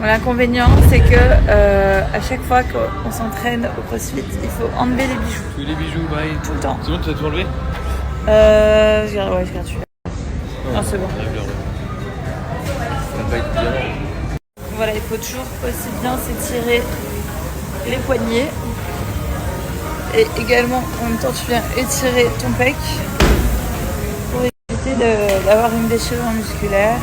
L'inconvénient, c'est que à chaque fois qu'on s'entraîne au CrossFit, il faut enlever les bijoux. Tous les bijoux, pareil. Tout le temps. C'est bon, tu vas tout enlever? Je regarde celui-là. Non, c'est bon. Voilà, il faut toujours aussi bien s'étirer les poignets. Et également, en même temps, tu viens étirer ton pec pour éviter d'avoir une déchirure musculaire.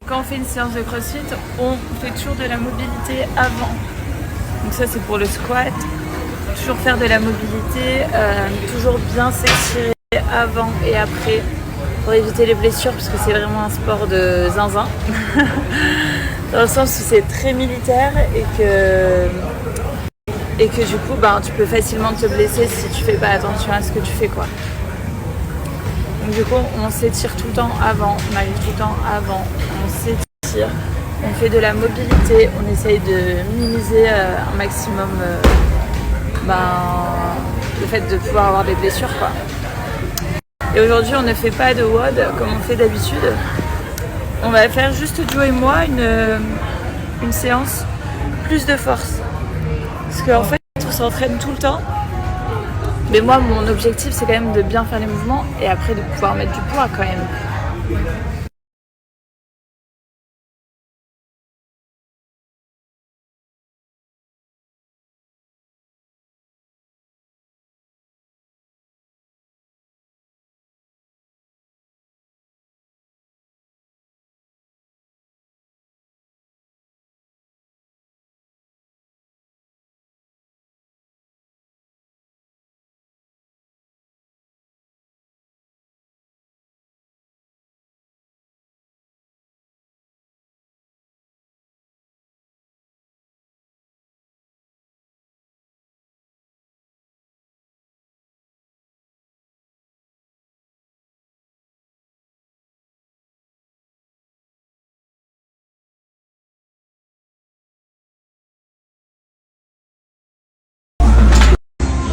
Quand on fait une séance de CrossFit, on fait toujours de la mobilité avant. Donc ça, c'est pour le squat. Toujours faire de la mobilité, toujours bien s'étirer avant et après pour éviter les blessures, parce que c'est vraiment un sport de zinzin. Dans le sens où c'est très militaire et que du coup, tu peux facilement te blesser si tu fais pas attention à ce que tu fais, quoi. Donc du coup, on s'étire tout le temps avant, on arrive tout le temps avant, on s'étire, on fait de la mobilité, on essaye de minimiser un maximum le fait de pouvoir avoir des blessures, quoi. Et aujourd'hui, on ne fait pas de WOD comme on fait d'habitude. On va faire juste Joe et moi une séance plus de force. Parce qu'en fait, on s'entraîne tout le temps. Mais moi, mon objectif, c'est quand même de bien faire les mouvements et après de pouvoir mettre du poids quand même.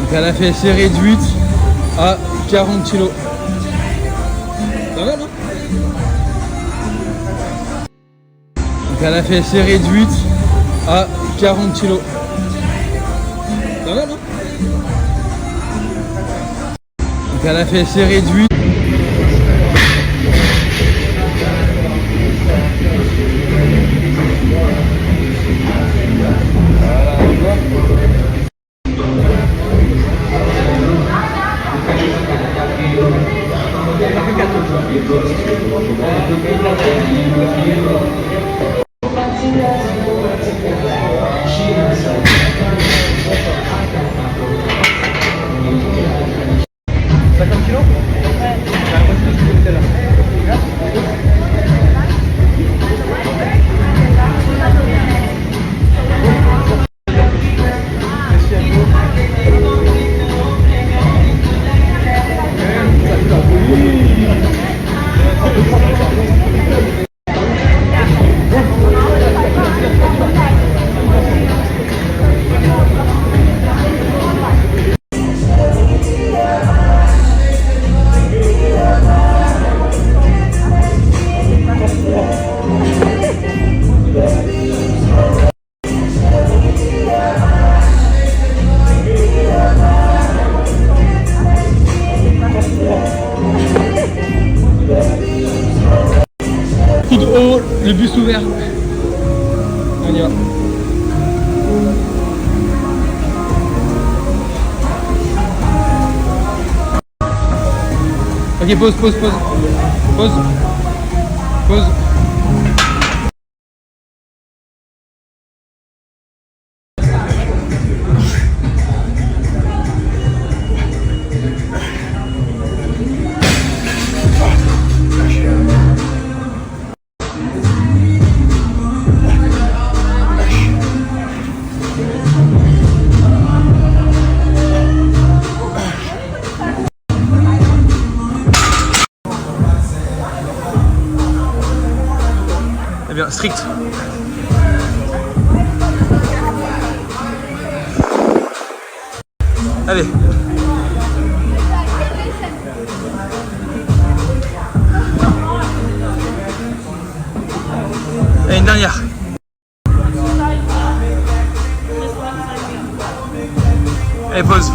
Donc elle a fait assez réduite à 40 kg. Pas mal, hein? Donc elle a fait assez réduite à 40 kg. Pas mal, hein? Donc elle a fait assez réduite. Coude haut, le buste ouvert. On y va. Ok, pause. Pause. Eh bien, strict. Allez. Allez, une dernière. Allez, pause.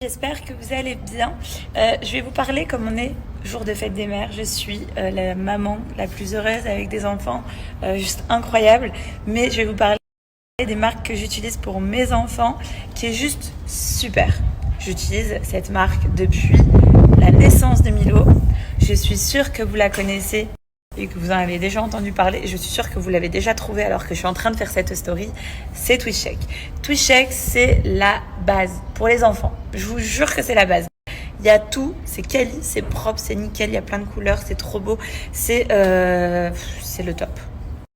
J'espère que vous allez bien. Je vais vous parler comme on est jour de fête des mères. Je suis la maman la plus heureuse avec des enfants juste incroyables. Mais je vais vous parler des marques que j'utilise pour mes enfants qui est juste super. J'utilise cette marque depuis la naissance de Milo. Je suis sûre que vous la connaissez et que vous en avez déjà entendu parler. Je suis sûre que vous l'avez déjà trouvé alors que je suis en train de faire cette story. C'est TwistShake. TwistShake, c'est la base pour les enfants. Je vous jure que c'est la base. Il y a tout, c'est quali, c'est propre, c'est nickel, il y a plein de couleurs, c'est trop beau. C'est le top.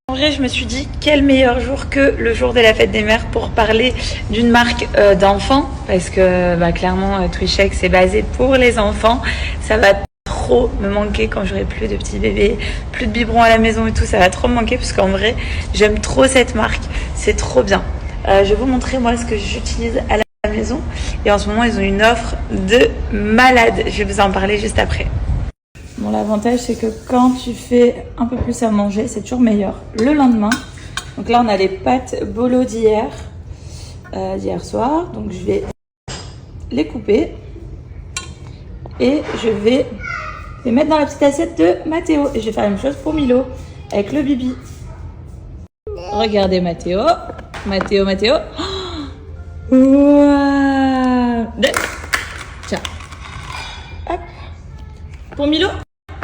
En vrai, je me suis dit, quel meilleur jour que le jour de la fête des mères pour parler d'une marque d'enfants. Parce que clairement, TwistShake, c'est basé pour les enfants. Ça va trop me manquer quand j'aurai plus de petits bébés, plus de biberons à la maison et tout. Ça va trop me manquer parce qu'en vrai, j'aime trop cette marque. C'est trop bien. Je vais vous montrer moi ce que j'utilise à la maison. Et en ce moment, ils ont une offre de malade. Je vais vous en parler juste après. Bon, l'avantage, c'est que quand tu fais un peu plus à manger, c'est toujours meilleur le lendemain. Donc là, on a les pâtes bolo d'hier soir. Donc, je vais les couper et je vais les mettre dans la petite assiette de Mathéo. Et je vais faire la même chose pour Milo avec le bibi. Regardez Mathéo. Mathéo. Oh, wow. Tiens. Hop. Pour Milo?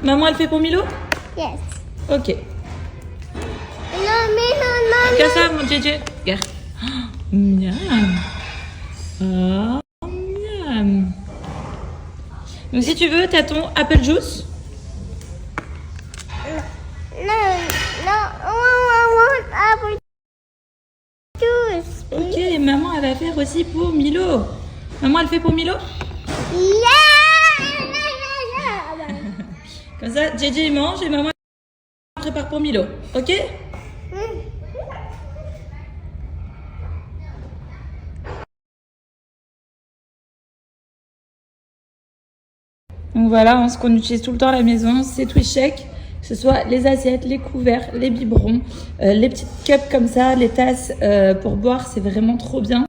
Maman, elle fait pour Milo? Yes. Ok. Non. Regarde ça, mon JJ. Regarde. Oh, miam. Oh, miam. Donc, si tu veux, t'as ton apple juice. Non. I want apple juice. Ok, maman, elle va faire aussi pour Milo. Maman, elle fait pour Milo? Yeah. Comme ça, JJ il mange et maman prépare pour Milo. Ok? Donc voilà, ce qu'on utilise tout le temps à la maison, c'est TwistShake. Que ce soit les assiettes, les couverts, les biberons, les petites cups comme ça, les tasses pour boire, c'est vraiment trop bien.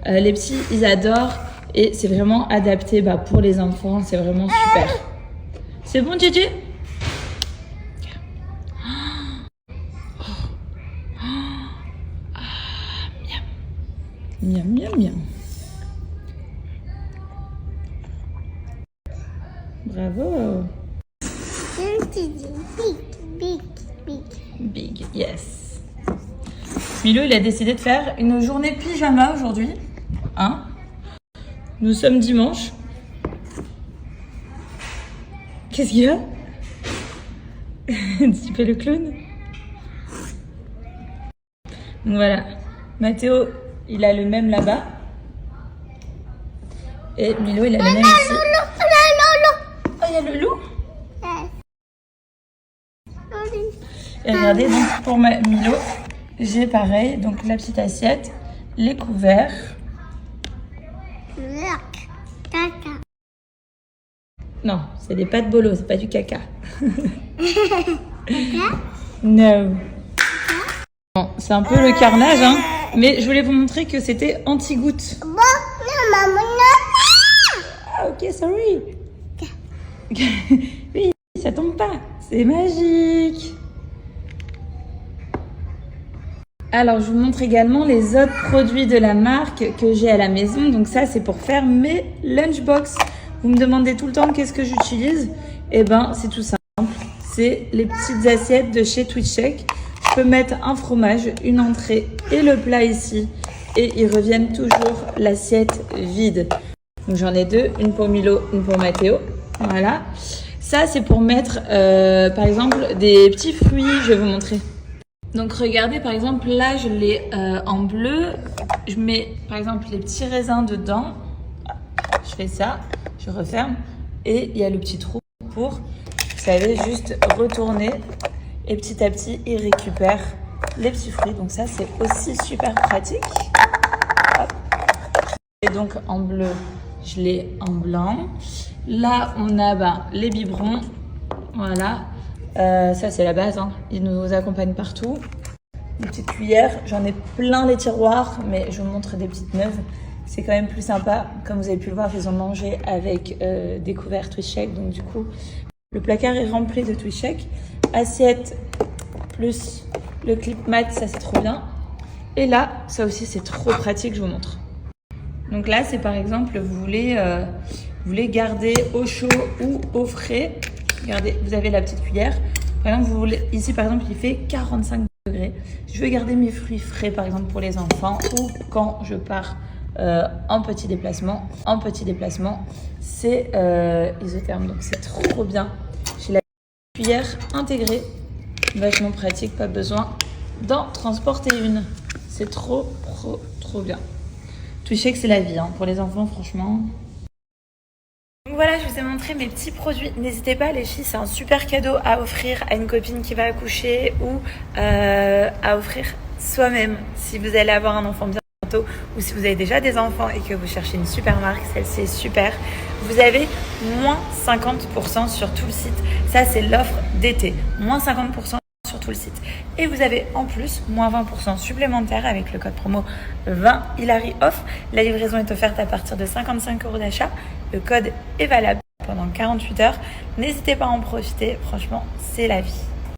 Les petits, ils adorent et c'est vraiment adapté pour les enfants, c'est vraiment super. C'est bon, JJ? Miam. Bravo. Big, yes. Milo, il a décidé de faire une journée pyjama aujourd'hui. Hein? Nous sommes dimanche. Qu'est-ce qu'il y a? Tu fais le clown? Donc voilà. Mathéo, il a le même là-bas. Et Milo, il a le même ici. Oh, il y a le loup? Et regardez, donc pour Milo, j'ai pareil. Donc la petite assiette, les couverts. Caca. Non, c'est des pâtes bolo, c'est pas du caca. No. Bon, c'est un peu le carnage, hein. Mais je voulais vous montrer que c'était anti-goutte. Ah, ok, sorry. Oui, ça tombe pas. C'est magique. Alors, je vous montre également les autres produits de la marque que j'ai à la maison. Donc ça, c'est pour faire mes lunchbox. Vous me demandez tout le temps qu'est-ce que j'utilise. Eh ben, c'est tout simple. C'est les petites assiettes de chez TwistShake. Je peux mettre un fromage, une entrée et le plat ici. Et ils reviennent toujours l'assiette vide. Donc j'en ai deux, une pour Milo, une pour Mathéo. Voilà. Ça, c'est pour mettre, par exemple, des petits fruits. Je vais vous montrer. Donc regardez, par exemple, là, je l'ai en bleu. Je mets, par exemple, les petits raisins dedans. Je fais ça, je referme. Et il y a le petit trou pour, vous savez, juste retourner. Et petit à petit, il récupère les petits fruits. Donc ça, c'est aussi super pratique. Et donc en bleu, je l'ai en blanc. Là, on a les biberons. Voilà. Ça, c'est la base. Hein. Ils nous accompagnent partout. Une petite cuillère. J'en ai plein les tiroirs, mais je vous montre des petites neuves. C'est quand même plus sympa. Comme vous avez pu le voir, ils ont mangé avec des couverts TwistShake. Donc du coup, le placard est rempli de TwistShake. Assiette plus le clip mat, ça c'est trop bien. Et là, ça aussi c'est trop pratique, je vous montre. Donc là, c'est par exemple, vous voulez garder au chaud ou au frais. Regardez, vous avez la petite cuillère. Par exemple, ici par exemple, il fait 45 degrés. Je veux garder mes fruits frais par exemple pour les enfants ou quand je pars en petit déplacement. C'est isotherme, donc c'est trop bien. J'ai la cuillère intégrée, vachement pratique, pas besoin d'en transporter une. C'est trop bien. TwistShake, c'est la vie hein, pour les enfants, franchement. Donc voilà, je vous ai montré mes petits produits. N'hésitez pas les filles, c'est un super cadeau à offrir à une copine qui va accoucher ou à offrir soi-même si vous allez avoir un enfant bientôt ou si vous avez déjà des enfants et que vous cherchez une super marque, celle-ci est super. Vous avez moins 50% sur tout le site. Ça, c'est l'offre d'été. Moins 50% sur tout le site. Et vous avez en plus moins 20% supplémentaire avec le code promo 20 Hilary Off. La livraison est offerte à partir de 55 € d'achat. Le code est valable pendant 48 heures. N'hésitez pas à en profiter. Franchement, c'est la vie.